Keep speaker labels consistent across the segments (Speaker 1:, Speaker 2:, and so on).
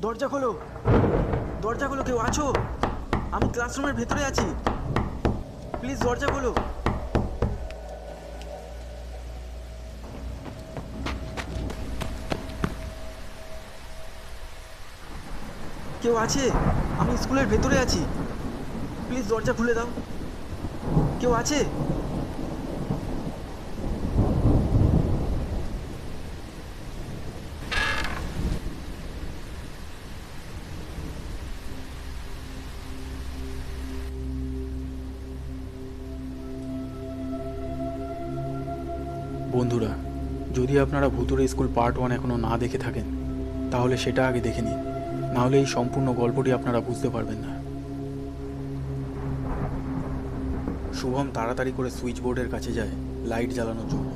Speaker 1: দরজা খোলো, দরজা খোলো, কেউ আছো? আমি ক্লাসরুমের ভেতরে আছি, প্লিজ দরজা খোলো। কেউ আছে? আমি স্কুলের ভেতরে আছি, প্লিজ দরজা খুলে দাও। কেউ আছে?
Speaker 2: বন্ধুরা, যদি আপনারা ভূতুড়ে স্কুল পার্ট 1 এখনও না দেখে থাকেন তাহলে সেটা আগে দেখে নিন, নাহলে এই সম্পূর্ণ গল্পটি আপনারা বুঝতে পারবেন না। শুভম তাড়াতাড়ি করে সুইচ বোর্ডের কাছে যায় লাইট জ্বালানোর জন্য।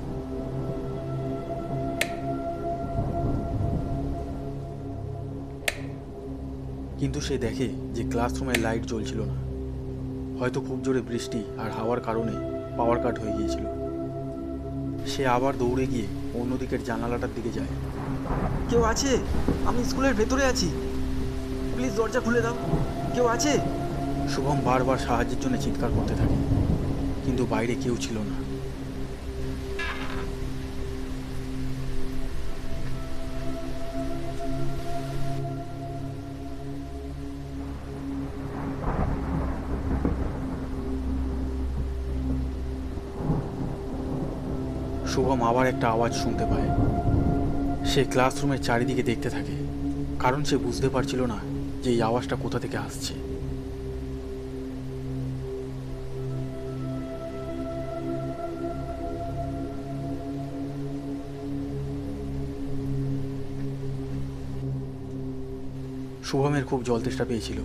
Speaker 2: কিন্তু সে দেখে যে ক্লাসরুমের লাইট জ্বলছিল না। হয়তো খুব জোরে বৃষ্টি আর হাওয়ার কারণে পাওয়ার কাট হয়ে গিয়েছিল। সে আবার দৌড়ে গিয়ে অন্যদিকের জানালাটার দিকে যায়।
Speaker 1: কেউ আছে? আমি স্কুলের ভেতরে আছি, প্লিজ দরজা খুলে দাও। কেউ আছে?
Speaker 2: শুভম বারবার সাহায্যের জন্য চিৎকার করতে থাকে, কিন্তু বাইরে কেউ ছিল না। শুভম আবার একটা আওয়াজ শুনতে পায়। সে ক্লাসরুমের চারিদিকে দেখতে থাকে, কারণ সে বুঝতে পারছিল না যে এই আওয়াজটা কোথা থেকে আসছে। শুভমের খুব জল তেষ্টা পেয়েছিল,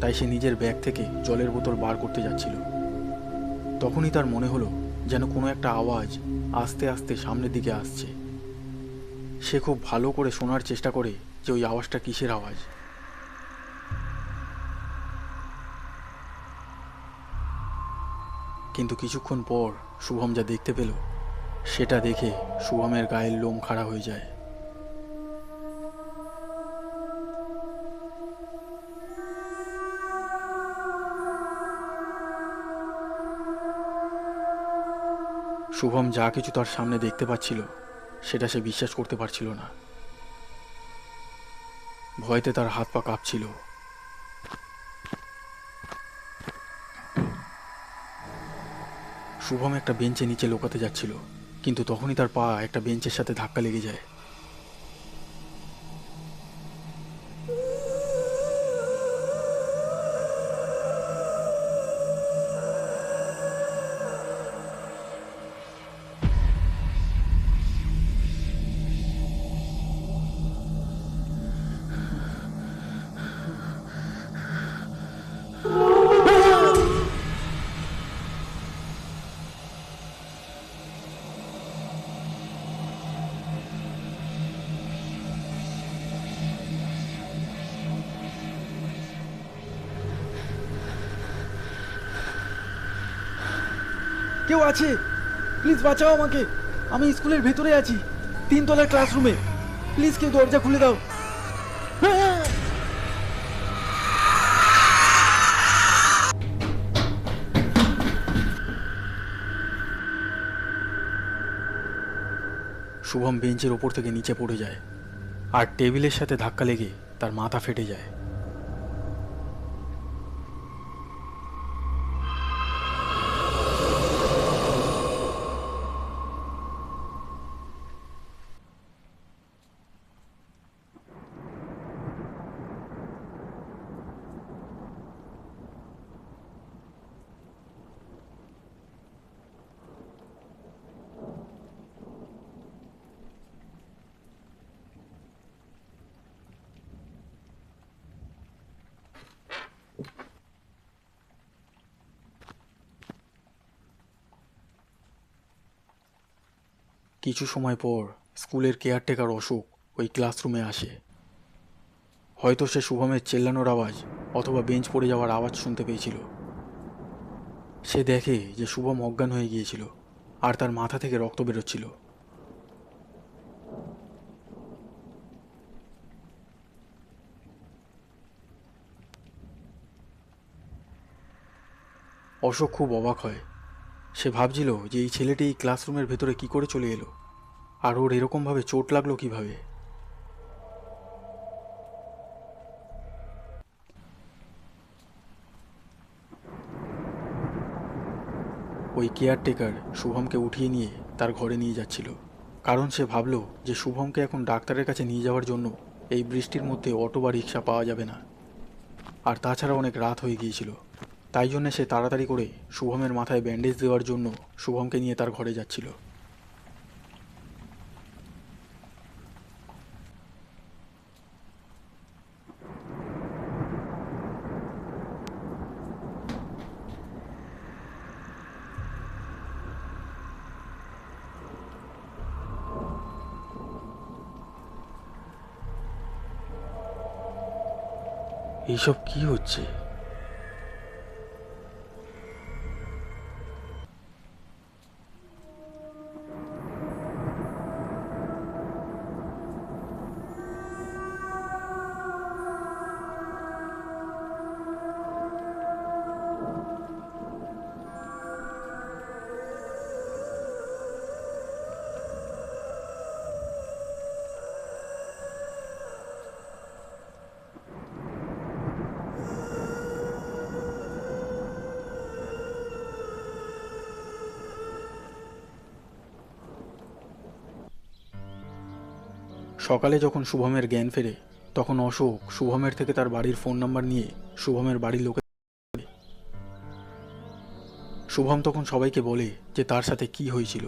Speaker 2: তাই সে নিজের ব্যাগ থেকে জলের বোতল বার করতে যাচ্ছিল। তখনই তার মনে হলো যেন কোনো একটা আওয়াজ আস্তে আস্তে সামনের দিকে আসছে। সে খুব ভালো করে শোনার চেষ্টা করে যে ওই আওয়াজটা কিসের আওয়াজ। কিন্তু কিছুক্ষণ পর শুভম যা দেখতে পেল সেটা দেখে শুভমের গায়ের লোম খাড়া হয়ে যায়। শুভম যা কিছু তার সামনে দেখতে পাচ্ছিল সেটা সে বিশ্বাস করতে পারছিল না। ভয়তে তার হাত পা কাঁপছিল। শুভম একটা বেঞ্চে নিচে লুকাতে যাচ্ছিল, কিন্তু তখনই তার পা একটা বেঞ্চের সাথে ধাক্কা লেগে যায়।
Speaker 1: কেউ আছে? প্লিজ বাঁচাও আমাকে, আমি স্কুলের ভেতরে আছি, 3 তলার ক্লাসরুমে, প্লিজ কেউ দরজা খুলে দাও।
Speaker 2: শুভম বেঞ্চের ওপর থেকে নিচে পড়ে যায় আর টেবিলের সাথে ধাক্কা লেগে তার মাথা ফেটে যায়। কিছু সময় পর স্কুলের কেয়ারটেকার অশোক ওই ক্লাসরুমে আসে। হয়তো সে শুভমের চেল্লানোর আওয়াজ অথবা বেঞ্চ পড়ে যাওয়ার আওয়াজ শুনতে পেয়েছিল। সে দেখে যে শুভম অজ্ঞান হয়ে গিয়েছিল আর তার মাথা থেকে রক্ত বেরোচ্ছিল। অশোক খুব অবাক হয়। সে ভাবছিল যে এই ছেলেটি এই ক্লাসরুমের ভেতরে কি করে চলে এলো, আর ওর এরকমভাবে চোট লাগলো কিভাবে। ওই কেয়ারটেকার শুভমকে উঠিয়ে নিয়ে তার ঘরে নিয়ে যাচ্ছিল, কারণ সে ভাবল যে শুভমকে এখন ডাক্তারের কাছে নিয়ে যাওয়ার জন্য এই বৃষ্টির মধ্যে অটো বা রিক্সা পাওয়া যাবে না। আর তাছাড়া অনেক রাত হয়ে গিয়েছিল, তাই জন্য সে তাড়াতাড়ি করে শুভমের মাথায় ব্যান্ডেজ দেওয়ার জন্য শুভমকে নিয়ে তার ঘরে যাচ্ছিল। এইসব কি হচ্ছে? সকালে যখন শুভমের জ্ঞান ফেরে, তখন অশোক শুভমের থেকে তার বাড়ির ফোন নাম্বার নিয়ে শুভমের বাড়ির লোকে। শুভম তখন সবাইকে বলে যে তার সাথে কি হয়েছিল।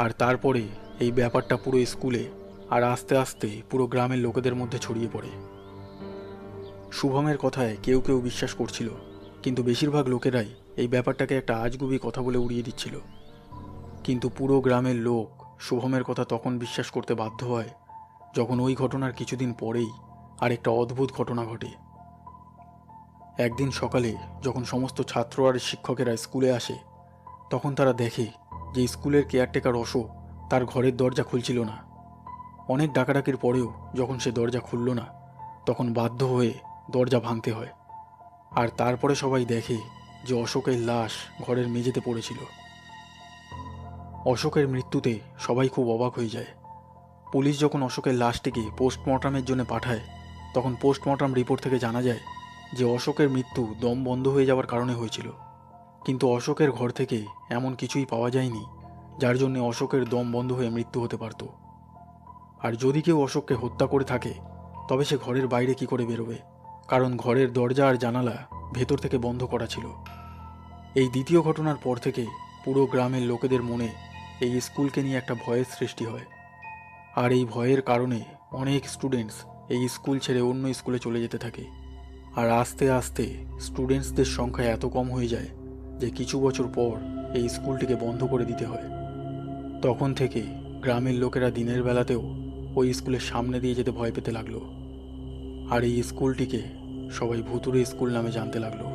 Speaker 2: আর তারপরে এই ব্যাপারটা পুরো স্কুলে আর আস্তে আস্তে পুরো গ্রামের লোকেদের মধ্যে ছড়িয়ে পড়ে। শুভমের কথায় কেউ কেউ বিশ্বাস করছিল, কিন্তু বেশিরভাগ লোকেরাই এই ব্যাপারটাকে একটা আজগুবি কথা বলে উড়িয়ে দিচ্ছিল। কিন্তু পুরো গ্রামের লোক শুভমের কথা তখন বিশ্বাস করতে বাধ্য হয় যখন ওই ঘটনার কিছুদিন পরেই আরেকটা অদ্ভুত ঘটনা ঘটে। একদিন সকালে যখন সমস্ত ছাত্র আর শিক্ষকেরা স্কুলে আসে, তখন তারা দেখে যে স্কুলের কেয়ারটেকার অশোক তার ঘরের দরজা খুলছিল না। অনেক ডাকাডাকির পরেও যখন সে দরজা খুলল না, তখন বাধ্য হয়ে দরজা ভাঙতে হয়। আর তারপরে সবাই দেখে যে অশোকের লাশ ঘরের মেঝেতে পড়েছিল। অশোকের মৃত্যুতে সবাই খুব অবাক হয়ে যায়। পুলিশ যখন অশোকের লাশটিকে পোস্টমর্টমের জন্য পাঠায়, তখন পোস্টমর্টম রিপোর্ট থেকে জানা যায় যে অশোকের মৃত্যু দম বন্ধ হয়ে যাওয়ার কারণে হয়েছিল। কিন্তু অশোকের ঘর থেকে এমন কিছুই পাওয়া যায়নি যার জন্য অশোকের দম বন্ধ হয়ে মৃত্যু হতে পারত। আর যদি কেউ অশোককে হত্যা করে থাকে, তবে সে ঘরের বাইরে কি করে বেরোবে, কারণ ঘরের দরজা আর জানালা ভেতর থেকে বন্ধ করা ছিল। এই দ্বিতীয় ঘটনার পর থেকে পুরো গ্রামের লোকেদের মনে এই স্কুলকে নিয়ে একটা ভয়ের সৃষ্টি হয়। আর এই ভয়ের কারণে অনেক স্টুডেন্টস এই স্কুল ছেড়ে অন্য স্কুলে চলে যেতে থাকে। আর আস্তে আস্তে স্টুডেন্টসদের সংখ্যা এত কম হয়ে যায় যে কিছু বছর পর এই স্কুলটিকে বন্ধ করে দিতে হয়। তখন থেকে গ্রামের লোকেরা দিনের বেলাতেও ওই স্কুলের সামনে দিয়ে যেতে ভয় পেতে লাগলো। আর এই স্কুলটিকে সবাই ভুতুড়ে স্কুল নামে জানতে লাগলো।